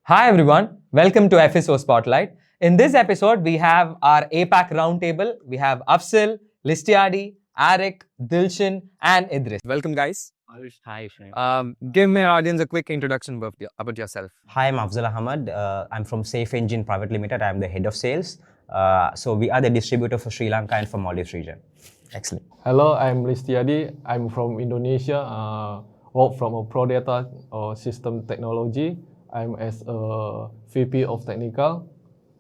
Hi everyone, welcome to FSO Spotlight. In this episode, we have our APAC Roundtable. We have Afsil, Listiadi, Arik, Dilshan and Idris. Welcome guys. Hi, Shane. Give my audience a quick introduction about yourself. Hi, I'm Afzal Ahmad. I'm from SafeEngine Private Limited. I'm the head of sales. So we are the distributor for Sri Lanka and for Maldives region. Excellent. Hello, I'm Listiadi. I'm from Indonesia. Work from a Pro Data or System Technology. I'm as a VP of Technical,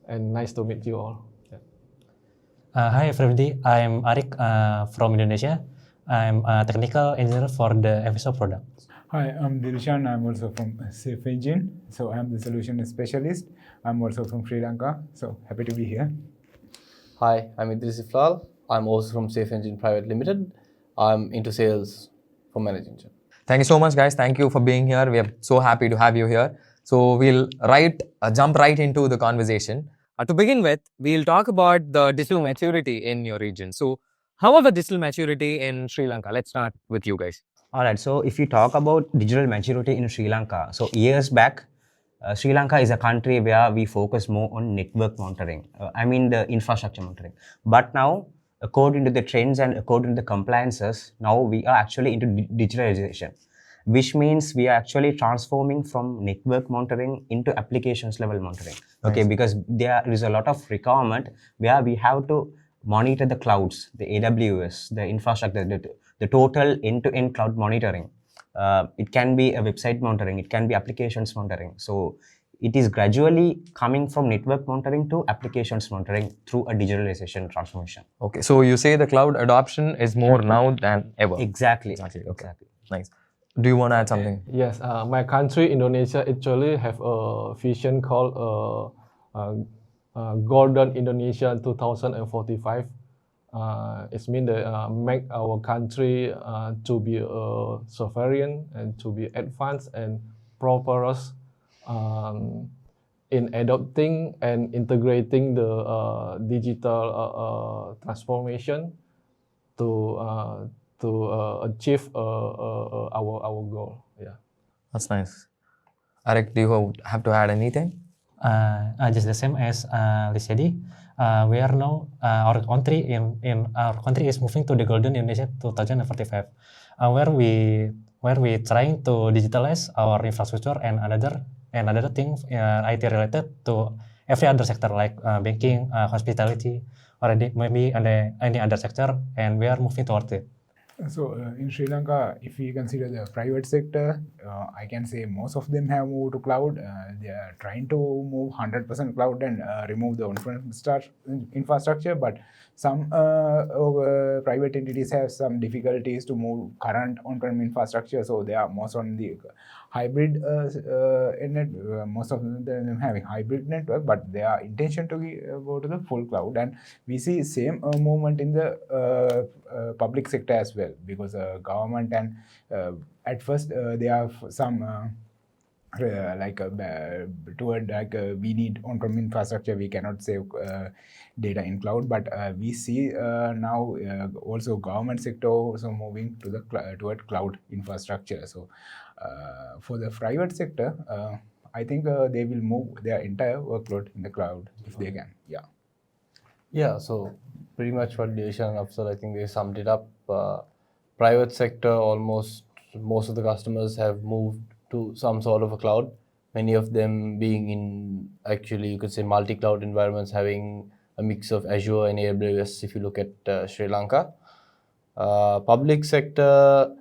and nice to meet you all. Yeah. Hi everybody, I'm Arik from Indonesia. I'm a technical engineer for the FSO product. Hi, I'm Dilshan. I'm also from SafeEngine. So I'm the solution specialist. I'm also from Sri Lanka. So happy to be here. Hi, I'm Idris Iflal. I'm also from SafeEngine Private Limited. I'm into sales for ManageEngine. Thank you so much guys. Thank you for being here. We are so happy to have you here. So we'll jump right into the conversation. To begin with, we'll talk about the digital maturity in your region. So how about digital maturity in Sri Lanka? Let's start with you guys. All right. So if you talk about digital maturity in Sri Lanka, so years back, Sri Lanka is a country where we focus more on network monitoring. The infrastructure monitoring. But now, according to the trends and according to the compliances, now we are actually into digitalization, which means we are actually transforming from network monitoring into applications level monitoring. Okay, nice. Because there is a lot of requirement where we have to monitor the clouds, the AWS, the infrastructure, the total end-to-end cloud monitoring. It can be a website monitoring, it can be applications monitoring. So it is gradually coming from network monitoring to applications monitoring through a digitalization transformation. Okay, so you say the cloud adoption is more now than ever. Exactly. Okay. Nice. Do you want to add something? Yes, my country, Indonesia, actually have a vision called Golden Indonesia 2045. It means that make our country to be sovereign and to be advanced and prosperous in adopting and integrating the digital transformation to achieve our goal. Yeah, that's nice. Arik, do you have to add anything? Just the same as Listiadi. We are now our country in our country is moving to the Golden Indonesia 2045, where we trying to digitalize our infrastructure and other things IT related to every other sector like banking, hospitality, or maybe any other sector, and we are moving towards it. So in Sri Lanka, if we consider the private sector, I can say most of them have moved to cloud. They are trying to move 100% cloud and remove the on-prem infrastructure, but some private entities have some difficulties to move current on-prem infrastructure, so they are most on the hybrid most of them having hybrid network, but their intention to go to the full cloud. And we see same movement in the public sector as well, because government and at first they have some we need on-prem infrastructure, we cannot save data in cloud, but we see now also government sector also moving to the toward cloud infrastructure. So for the private sector, I think they will move their entire workload in the cloud if they can. Yeah, so pretty much what Dilshan and Afzal, I think they summed it up. Private sector, almost most of the customers have moved to some sort of a cloud, many of them being in, actually you could say, multi-cloud environments, having a mix of Azure and AWS if you look at Sri Lanka. Public sector,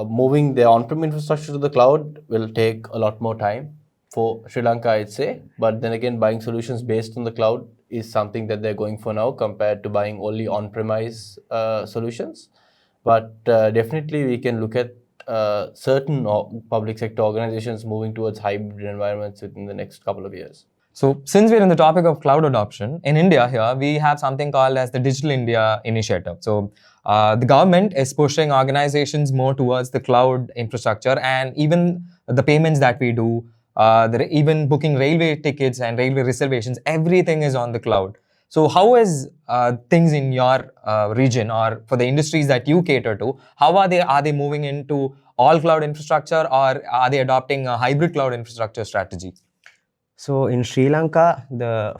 moving their on-prem infrastructure to the cloud will take a lot more time for Sri Lanka, I'd say, but then again, buying solutions based on the cloud is something that they're going for now compared to buying only on-premise solutions. But definitely we can look at certain public sector organizations moving towards hybrid environments within the next couple of years. So since we're in the topic of cloud adoption, in India here, we have something called as the Digital India Initiative. So the government is pushing organizations more towards the cloud infrastructure, and even the payments that we do, even booking railway tickets and railway reservations, everything is on the cloud. So how is things in your region, or for the industries that you cater to, how are they moving into all cloud infrastructure, or are they adopting a hybrid cloud infrastructure strategy? So in Sri Lanka,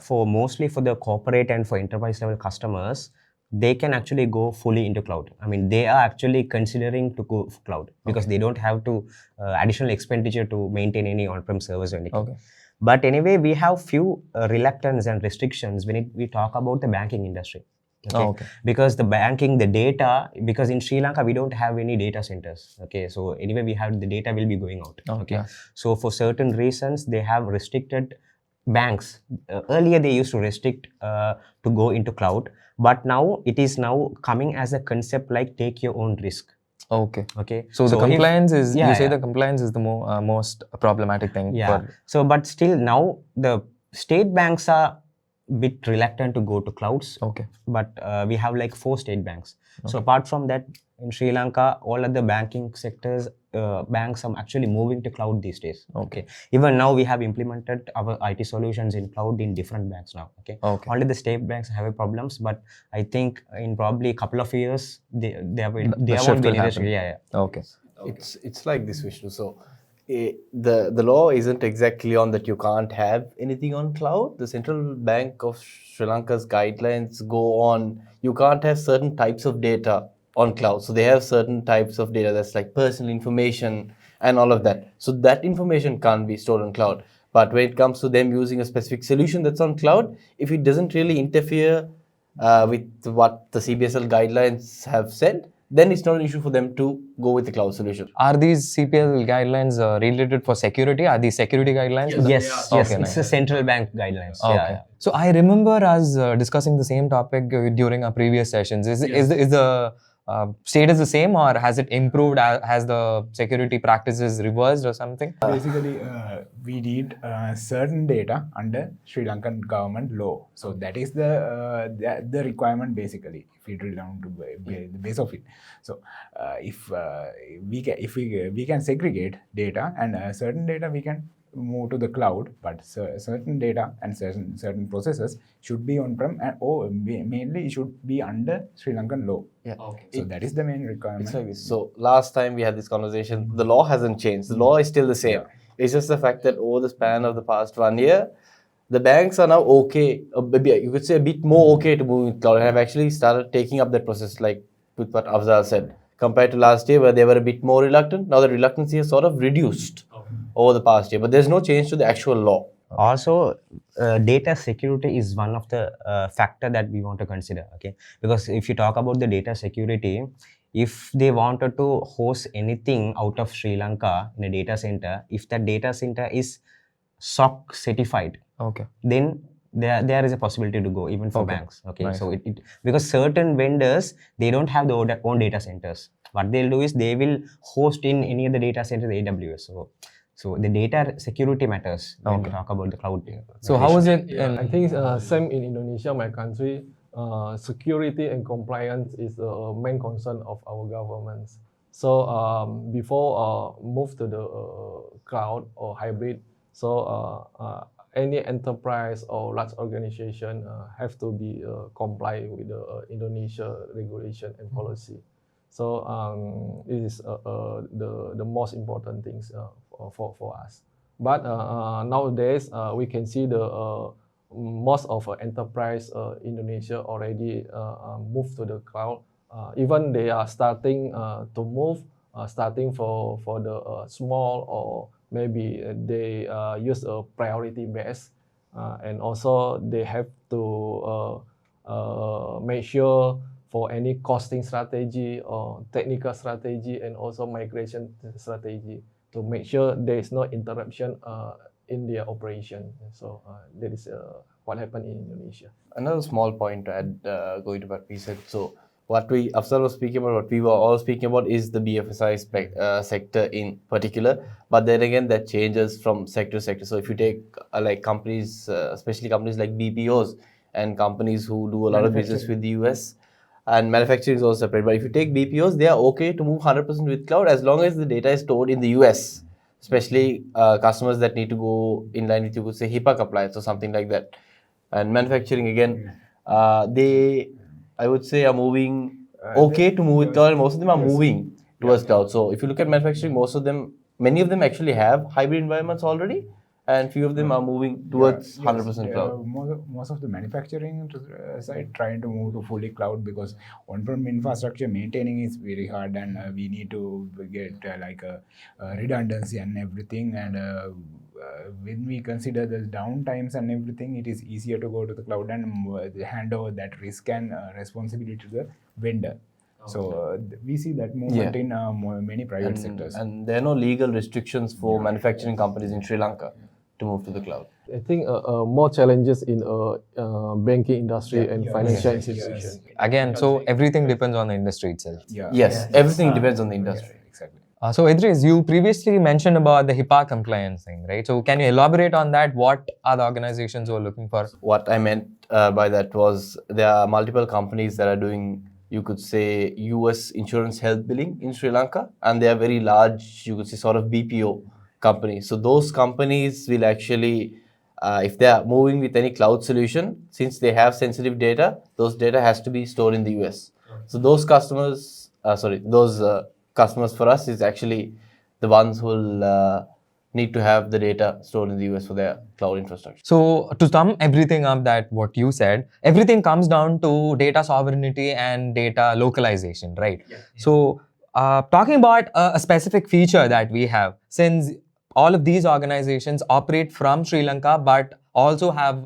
mostly for the corporate and for enterprise level customers, they can actually go fully into cloud. I mean, they are actually considering to go for cloud because they don't have to additional expenditure to maintain any on-prem servers or anything. Okay. But anyway, we have few reluctance and restrictions when we talk about the banking industry. Okay. Because the data, because in Sri Lanka we don't have any data centers. Okay, so anyway we have the data will be going out. Okay, so for certain reasons they have restricted banks. Earlier they used to restrict to go into cloud, but now it is now coming as a concept like take your own risk. Okay. Okay. So the compliance is, yeah, you say yeah. the compliance is the most problematic thing. Yeah. So, but still now the state banks are bit reluctant to go to clouds. Okay. But we have like 4 state banks. So apart from that, in Sri Lanka, all other banking sectors, banks are actually moving to cloud these days. Okay. Even now we have implemented our IT solutions in cloud in different banks now. Okay. Okay. Only the state banks have problems, but I think in probably a couple of years, there won't be any risk. Yeah. Okay. It's like this, Vishnu. So the law isn't exactly on that you can't have anything on cloud. The Central Bank of Sri Lanka's guidelines go on you can't have certain types of data on cloud. So they have certain types of data that's like personal information and all of that. So that information can't be stored on cloud. But when it comes to them using a specific solution that's on cloud, if it doesn't really interfere with what the CBSL guidelines have said, then it's not an issue for them to go with the cloud solution. Are these CPL guidelines related for security? Are these security guidelines? Yes. Okay, It's nice. a central bank guidelines. Okay. Yeah. So I remember us discussing the same topic during our previous sessions. Is the status the same, or has it improved? Has the security practices reversed or something? Basically, we need certain data under Sri Lankan government law. So that is the requirement basically. If we drill down to the base of it. So if we can segregate data, and certain data we can move to the cloud, but certain data and certain processes should be on-prem, and mainly it should be under Sri Lankan law. Yeah. Okay. So that is the main requirement. It's like this. So last time we had this conversation, the law hasn't changed. The law is still the same. It's just the fact that over the span of the past 1 year, the banks are now okay, maybe you could say a bit more okay to move with cloud, and have actually started taking up that process, like with what Afzal said. Compared to last year where they were a bit more reluctant, now the reluctancy has sort of reduced over the past year. But there's no change to the actual law. Also, data security is one of the factor that we want to consider. Okay, because if you talk about the data security, if they wanted to host anything out of Sri Lanka in a data center, if that data center is SOC certified, Okay. then there is a possibility to go even for banks. Okay, Nice. so it because certain vendors, they don't have their own data centers. What they'll do is they will host in any of the data centers AWS. So the data security matters when we talk about the cloud. So how is it? I think same in Indonesia, my country. Security and compliance is the main concern of our governments. So before move to the cloud or hybrid, so any enterprise or large organization have to be comply with the Indonesia regulation and policy. So it is the most important things for us. But nowadays we can see the most of enterprise Indonesia already move to the cloud. Even they are starting to move, starting for the small, or maybe they use a priority base, and also they have to make sure for any costing strategy or technical strategy, and also migration strategy, to make sure there is no interruption in their operation. So that is what happened in Indonesia. Another small point to add, going to what we said. So what Afzal was speaking about, what we were all speaking about, is the BFSI sector in particular. But then again, that changes from sector to sector. So if you take like companies, especially companies like BPOs and companies who do a lot of business with the US, and manufacturing is also separate. But if you take BPOs, they are okay to move 100% with cloud as long as the data is stored in the US, especially customers that need to go in line with, you could say, HIPAA compliance or something like that. And manufacturing, again, they, I would say, are moving okay to move with cloud, and most of them are moving towards cloud. So if you look at manufacturing, many of them actually have hybrid environments already, and few of them are moving towards 100% cloud. Most of the manufacturing side trying to move to fully cloud, because on-prem infrastructure maintaining is very hard, and we need to get redundancy and everything. And when we consider the downtimes and everything, it is easier to go to the cloud and hand over that risk and responsibility to the vendor. So we see that movement in many private sectors. And there are no legal restrictions for manufacturing companies in Sri Lanka to move to the cloud. I think more challenges in banking industry and financial institutions. Again, so everything depends on the industry itself. Yes, everything depends on the industry. Exactly. So Idris, you previously mentioned about the HIPAA compliance thing, right? So can you elaborate on that? What are the organizations who are looking for? What I meant by that was there are multiple companies that are doing, you could say, US insurance health billing in Sri Lanka, and they are very large, you could say, sort of BPO companies. So those companies will actually, if they are moving with any cloud solution, since they have sensitive data, those data has to be stored in the US. So those customers, customers for us is actually the ones who will need to have the data stored in the US for their cloud infrastructure. So to sum everything up, that what you said, everything comes down to data sovereignty and data localization, right? So talking about a specific feature that we have, since all of these organizations operate from Sri Lanka but also have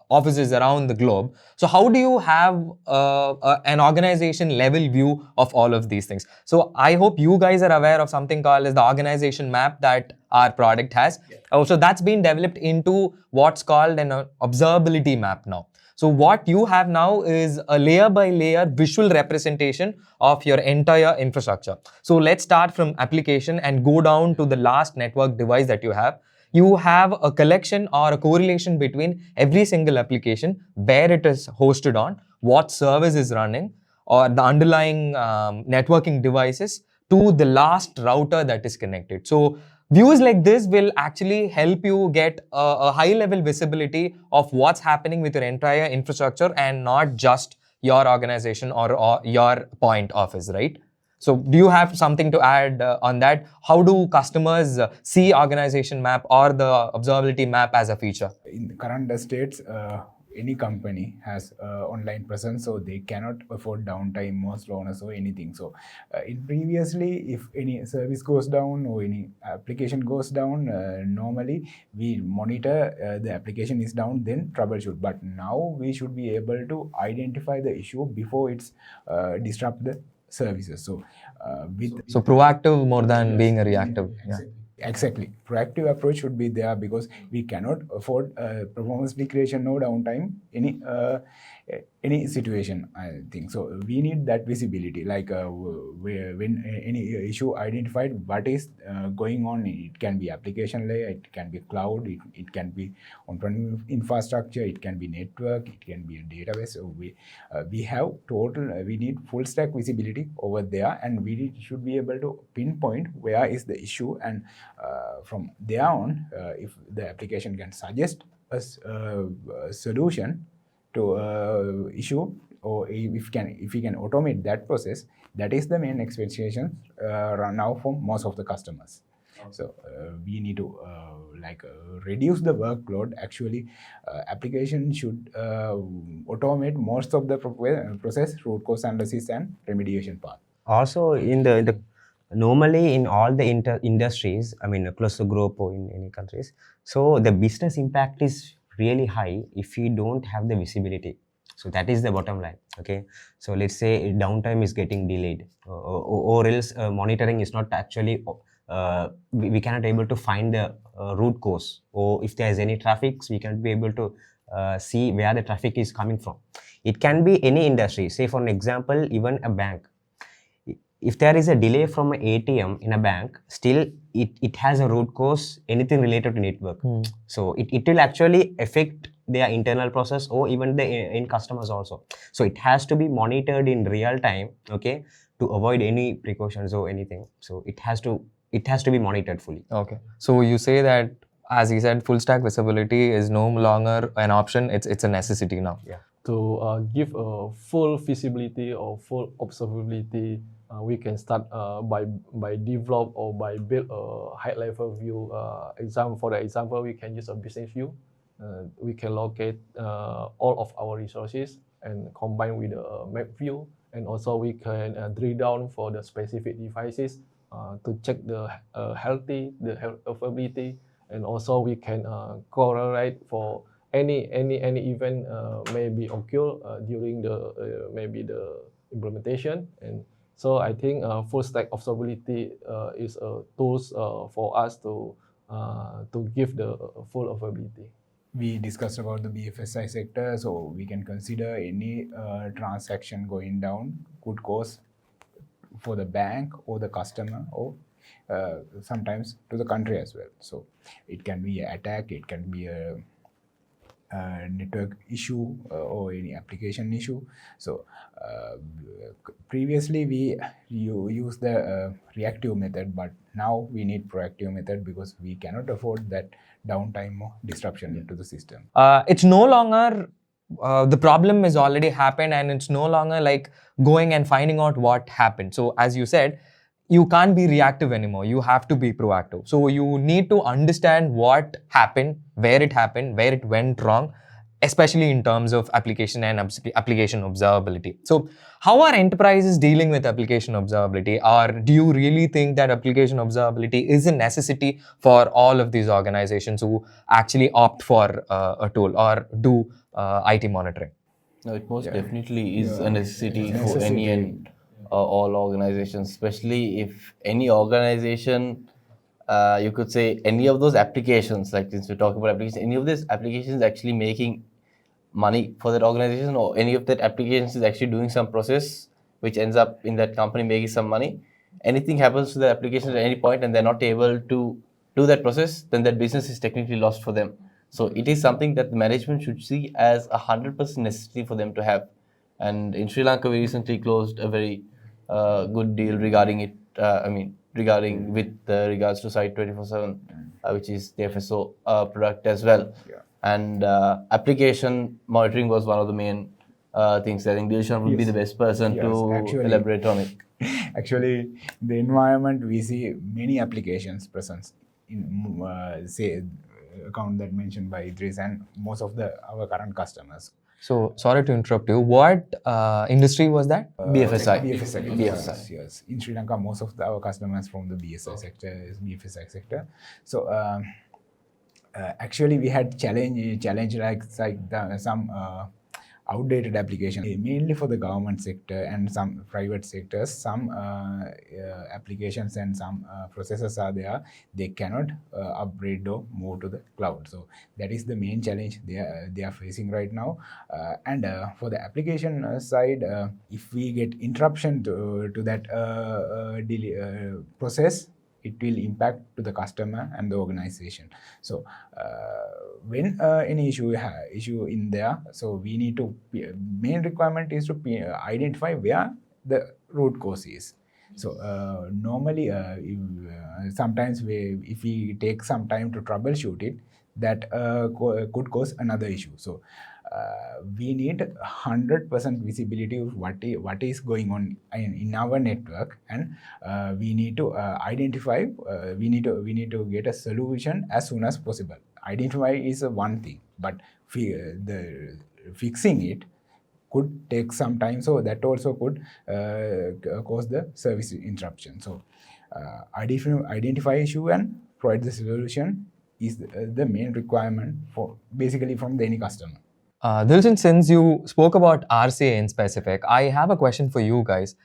offices around the globe. So how do you have an organization level view of all of these things? So I hope you guys are aware of something called as the organization map that our product has. So that's been developed into what's called an observability map now. So what you have now is a layer by layer visual representation of your entire infrastructure. So let's start from application and go down to the last network device that you have. You have a collection or a correlation between every single application, where it is hosted on, what service is running, or the underlying networking devices to the last router that is connected. So views like this will actually help you get a high level visibility of what's happening with your entire infrastructure and not just your organization or your point office, right? So do you have something to add on that? How do customers see organization map or the observability map as a feature? In the current states, any company has online presence, so they cannot afford downtime, more slowness or anything. So in previously, if any service goes down or any application goes down, normally we monitor the application is down, then troubleshoot. But now we should be able to identify the issue before it's disrupt the services. So so proactive more than being a reactive. Exactly. Proactive approach should be there, because we cannot afford performance degradation, no downtime, any situation, I think. So we need that visibility, like when any issue identified, what is going on. It can be application layer, it can be cloud, it can be on-prem infrastructure, it can be network, it can be a database. So we have we need full stack visibility over there, and we should be able to pinpoint where is the issue, and from there on, if the application can suggest a solution to issue, or if we can automate that process, that is the main expectation now for most of the customers. So we need to reduce the workload. Actually, application should automate most of the process, root cause analysis and remediation part. Also, in the normally in all the industries, I mean across the globe or in any countries, so the business impact is really high if you don't have the visibility. So that is the bottom line. Okay, so let's say downtime is getting delayed, or else monitoring is not actually we cannot able to find the root cause, or if there is any traffic, we cannot be able to see where the traffic is coming from. It can be any industry. Say for an example, even a bank. If there is a delay from an ATM in a bank, still it has a root cause, anything related to network. So it will actually affect their internal process or even the end customers also. So it has to be monitored in real time, okay, to avoid any precautions or anything. So it has to be monitored fully. Okay. So you say that, as you said, full stack visibility is no longer an option, it's a necessity now. Yeah. To give a full visibility or full observability we can start by develop or by build a high level view. For the example, we can use a business view. We can locate all of our resources and combine with the map view, and also we can drill down for the specific devices to check the availability, and also we can correlate for any event maybe occur during the maybe the implementation. And so I think full stack observability is a tools for us to give the full availability. We discussed about the BFSI sector, so we can consider any transaction going down could cause for the bank or the customer or sometimes to the country as well. So it can be an attack, it can be a network issue or any application issue. So previously we used the reactive method, but now we need proactive method because we cannot afford that downtime or disruption into the system. It's no longer the problem has already happened, and it's no longer like going and finding out what happened. So as you said, you can't be reactive anymore. You have to be proactive. So you need to understand what happened, where it went wrong, especially in terms of application and application observability. So how are enterprises dealing with application observability? Or do you really think that application observability is a necessity for all of these organizations who actually opt for a tool or do IT monitoring? No, it most definitely is a necessity It's a for any necessity. and all organizations, especially if any organization, you could say any of those applications, like since we're talking about applications, any of these applications actually making money for that organization, or any of that applications is actually doing some process which ends up in that company making some money. Anything happens to the application at any point and they're not able to do that process, then that business is technically lost for them. So it is something that the management should see as 100% necessity for them to have. And in Sri Lanka, we recently closed a very good deal regarding it. Regards to Site 24/7, which is the FSO product as well. Yeah. And application monitoring was one of the main things. I think Dilshan would be the best person to elaborate on it. Actually, in the environment, we see many applications present in, say, account that mentioned by Idris and most of our current customers. So sorry to interrupt you. What industry was that? BFSI. BFSI. Yes. In Sri Lanka, most of our customers from the BFSI sector. So actually, we had challenge like some outdated application, mainly for the government sector and some private sectors. Some applications and some processes are there. They cannot upgrade or move to the cloud. So that is the main challenge they are facing right now. And for the application side, if we get interruption to that process, it will impact to the customer and the organization. So when any issue in there, so we need to, main requirement is to identify where the root cause is. So normally, sometimes if we take some time to troubleshoot it, that could cause another issue. So we need 100% visibility of what is going on in our network, and we need to identify. We need to get a solution as soon as possible. Identify is one thing, but fixing it could take some time. So that also could cause the service interruption. So identify issue and provide the solution is the main requirement for basically from any customer. Dilshan, since you spoke about RCA in specific, I have a question for you guys.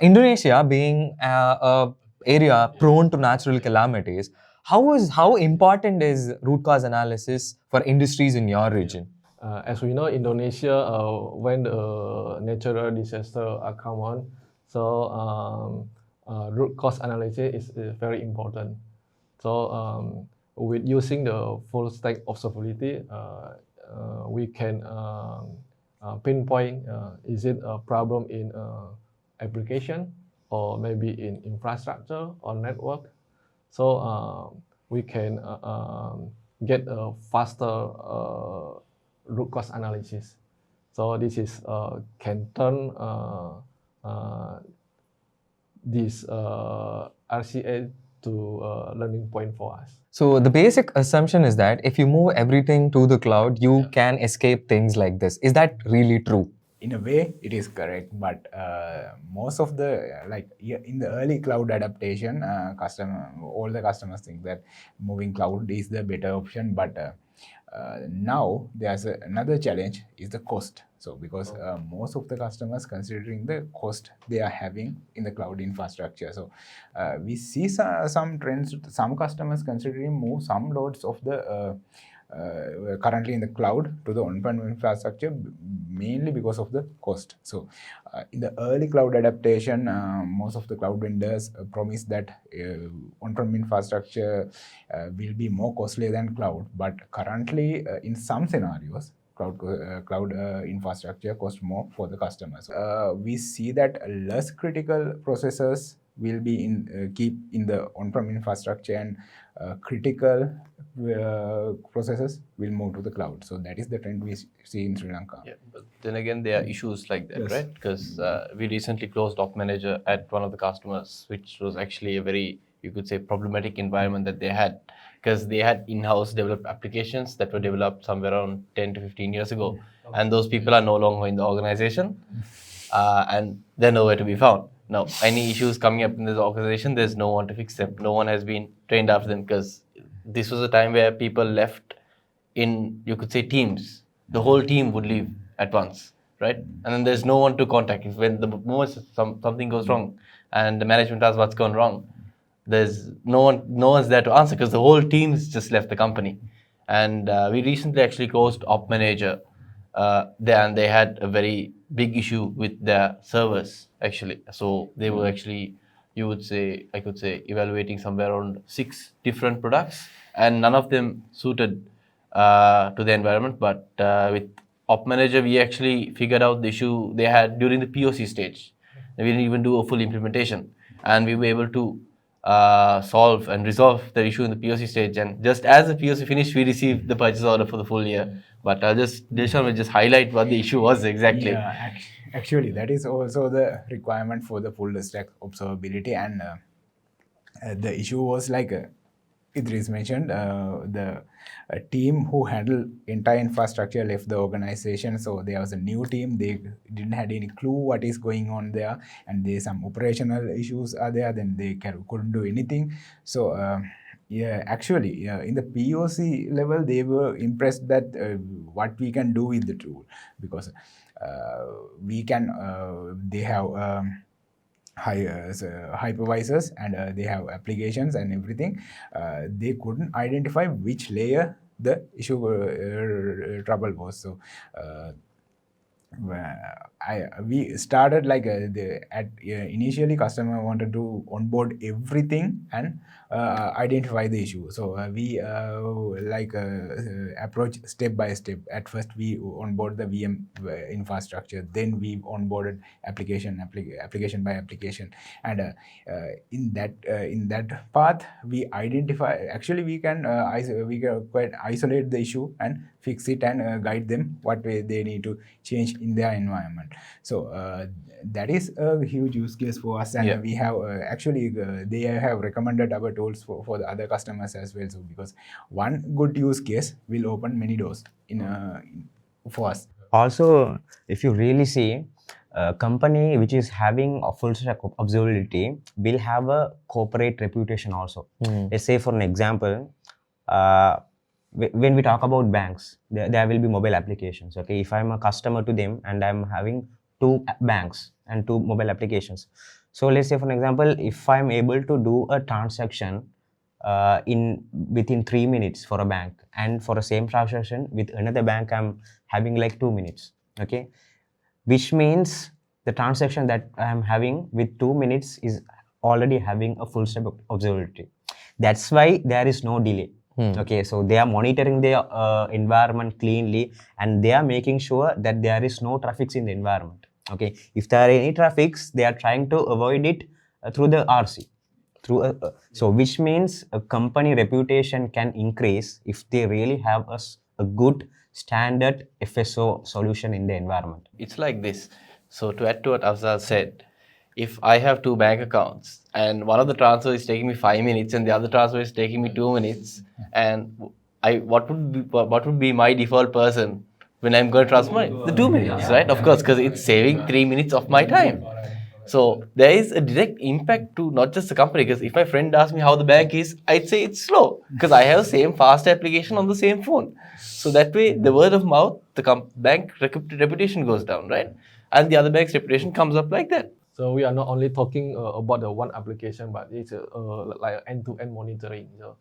Indonesia being an area prone to natural calamities, how important is root cause analysis for industries in your region? As we know, Indonesia, when the natural disaster are common, so root cause analysis is very important. So with using the full stack observability, we can pinpoint is it a problem in application or maybe in infrastructure or network. So we can get a faster root cause analysis. So this is can turn this RCA to learning point for us. So the basic assumption is that if you move everything to the cloud, you can escape things like this. Is that really true? In a way, it is correct, but most of the in the early cloud adaptation, all the customers think that moving cloud is the better option. But now there's another challenge is the cost. So because most of the customers considering the cost they are having in the cloud infrastructure, so we see some trends. Some customers considering move some loads of the currently in the cloud to the on-prem infrastructure mainly because of the cost. So in the early cloud adaptation, most of the cloud vendors promise that on-prem infrastructure will be more costly than cloud, but currently in some scenarios cloud infrastructure costs more for the customers. We see that less critical processes will be keep in the on-prem infrastructure, and critical processes will move to the cloud. So that is the trend we see in Sri Lanka. Yeah, but then again, there are issues like that, Yes. right? Because we recently closed Op Manager at one of the customers, which was actually a very, you could say, problematic environment that they had, because they had in-house developed applications that were developed somewhere around 10 to 15 years ago, and those people are no longer in the organization, and they're nowhere to be found. Now, any issues coming up in this organization, there's no one to fix them. No one has been trained after them, because this was a time where people left in, you could say, teams. The whole team would leave at once, right? And then there's no one to contact. If when the moment something goes wrong and the management asks what's gone wrong, there's no one's there to answer, because the whole team's just left the company. And we recently actually closed Op Manager there, and they had a very big issue with their servers actually. So they were actually, I could say, evaluating somewhere around 6 different products, and none of them suited to the environment. But with Op Manager, we actually figured out the issue they had during the POC stage. We didn't even do a full implementation, and we were able to solve and resolve the issue in the POC stage. And just as the POC finished, we received the purchase order for the full year. But Dilshan will just highlight what the issue was exactly. Yeah, actually, that is also the requirement for the full stack observability. And the issue was like Idris mentioned, the team who handled entire infrastructure left the organization. So there was a new team. They didn't have any clue what is going on there, and there's some operational issues are there. Then they couldn't do anything. So actually, in the POC level, they were impressed that what we can do with the tool, because we can. They have hypervisors, and they have applications and everything. They couldn't identify which layer the issue trouble was. So we started like initially customer wanted to onboard everything and identify the issue. So we approach step by step. At first we onboard the VM infrastructure, then we onboarded application by application, and in that path we identify, actually we can quite isolate the issue and fix it, and guide them what way they need to change in their environment. So that is a huge use case for us, and we have they have recommended our tools for the other customers as well. So because one good use case will open many doors for us. Also, if you really see, a company which is having a full stack observability will have a corporate reputation also. Let's say for an example, when we talk about banks, there will be mobile applications. Okay, if I'm a customer to them and I'm having 2 banks and 2 mobile applications. So let's say for an example, if I'm able to do a transaction within 3 minutes for a bank, and for the same transaction with another bank I'm having like 2 minutes, okay, which means the transaction that I'm having with 2 minutes is already having a full stack observability. That's why there is no delay. Okay, so they are monitoring their environment cleanly, and they are making sure that there is no traffic in the environment. Okay, if there are any traffics, they are trying to avoid it through the RC. So which means a company reputation can increase if they really have a good standard FSO solution in the environment. It's like this. So to add to what Afzal said, if I have two bank accounts and one of the transfer is taking me 5 minutes and the other transfer is taking me 2 minutes, and what would be my default person when I'm going to transfer money? The 2 minutes, right? Of course, because it's saving 3 minutes of my time. So there is a direct impact to not just the company, because if my friend asks me how the bank is, I'd say it's slow because I have the same fast application on the same phone. So that way, the word of mouth, the bank reputation goes down, right? And the other bank's reputation comes up like that. So we are not only talking about the one application, but it's like end-to-end monitoring. So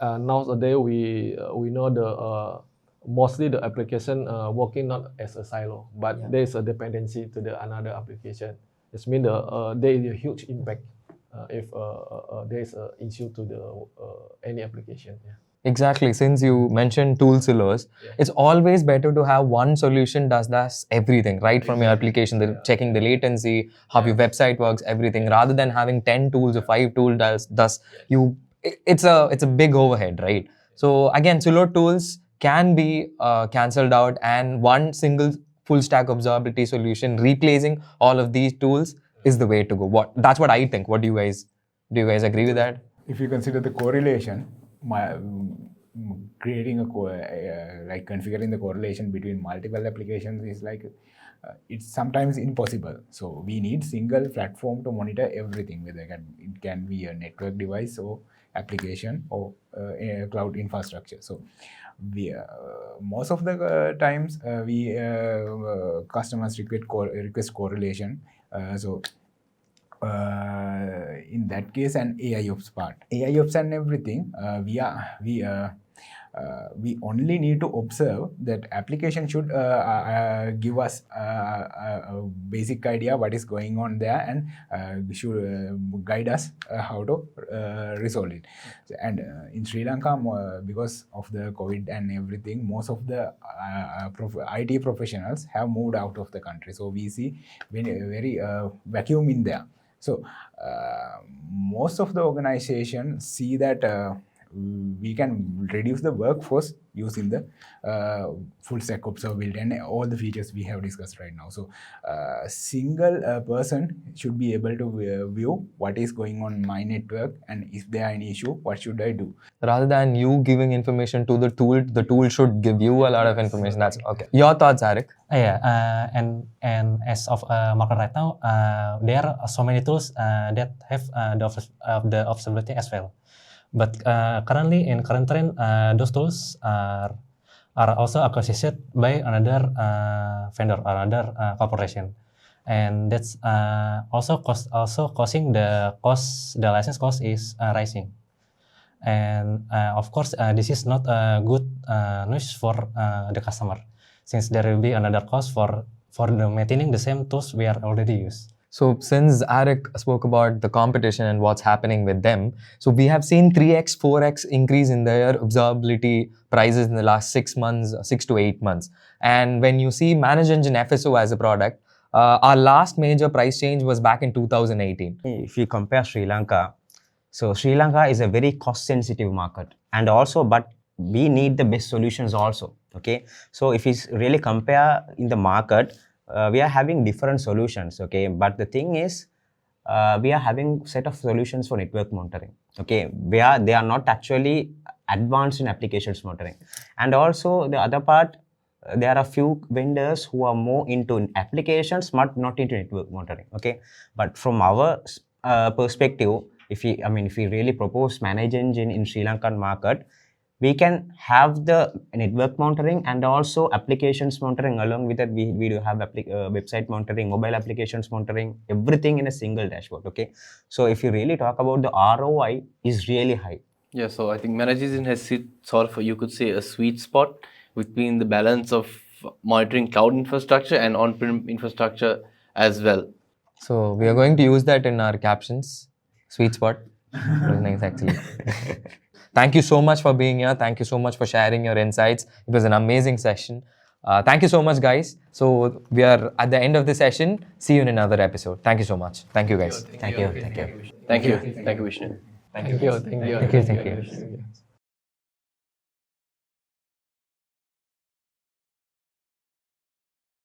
nowadays we know the mostly the application working not as a silo, but there is a dependency to the another application. It means there is a huge impact if there is an issue to the any application. Yeah. Exactly. Since you mentioned tool silos, it's always better to have one solution does everything, right? From your application, checking the latency, how your website works, everything, rather than having 10 tools or 5 tools does you. It's a big overhead, right? So again, silo tools can be cancelled out, and one single full stack observability solution replacing all of these tools is the way to go. That's what I think. What do you guys agree with that? If you consider the correlation, creating like configuring the correlation between multiple applications is like it's sometimes impossible. So we need single platform to monitor everything, whether it can be a network device or application or a cloud infrastructure. So we most of the times we customers request correlation. In that case, and AIOps part, AIOps and everything, we only need to observe that application should give us a basic idea what is going on there, and should guide us how to resolve it. And in Sri Lanka, because of the COVID and everything, most of the IT professionals have moved out of the country. So we see very vacuum in there. So most of the organizations see that we can reduce the workforce using the full stack observability and all the features we have discussed right now. So single person should be able to view what is going on my network, and if there are any issue, what should I do? Rather than you giving information to the tool should give you a lot of information. That's okay. Your thoughts, Arik? And as of market right now, there are so many tools that have the observability as well. But currently in current trend, those tools are also acquired by another vendor or another corporation, and that's also causing the license cost is rising. And of course, this is not a good news for the customer, since there will be another cost for the maintaining the same tools we are already used. So since Arik spoke about the competition and what's happening with them, so we have seen 3x, 4x increase in their observability prices in the last 6 months, 6 to 8 months. And when you see ManageEngine FSO as a product, our last major price change was back in 2018. If you compare Sri Lanka, so Sri Lanka is a very cost-sensitive market, and also, but we need the best solutions also. Okay, so if you really compare in the market, we are having different solutions, okay, but the thing is we are having set of solutions for network monitoring, okay, where they are not actually advanced in applications monitoring. And also the other part, there are a few vendors who are more into applications but not into network monitoring, okay. But from our perspective, if we really propose ManageEngine in Sri Lankan market, we can have the network monitoring and also applications monitoring. Along with that, we do have website monitoring, mobile applications monitoring, everything in a single dashboard. Okay, so if you really talk about the ROI, is really high. Yeah, so I think ManageEngine has sort of, you could say, a sweet spot between the balance of monitoring cloud infrastructure and on-prem infrastructure as well. So we are going to use that in our captions. Sweet spot. Very nice, actually. Thank you so much for being here. Thank you so much for sharing your insights. It was an amazing session. Thank you so much, guys. So we are at the end of the session. See you in another episode. Thank you so much. Thank you, guys. Thank you. Thank you, Vishnu. Thank you.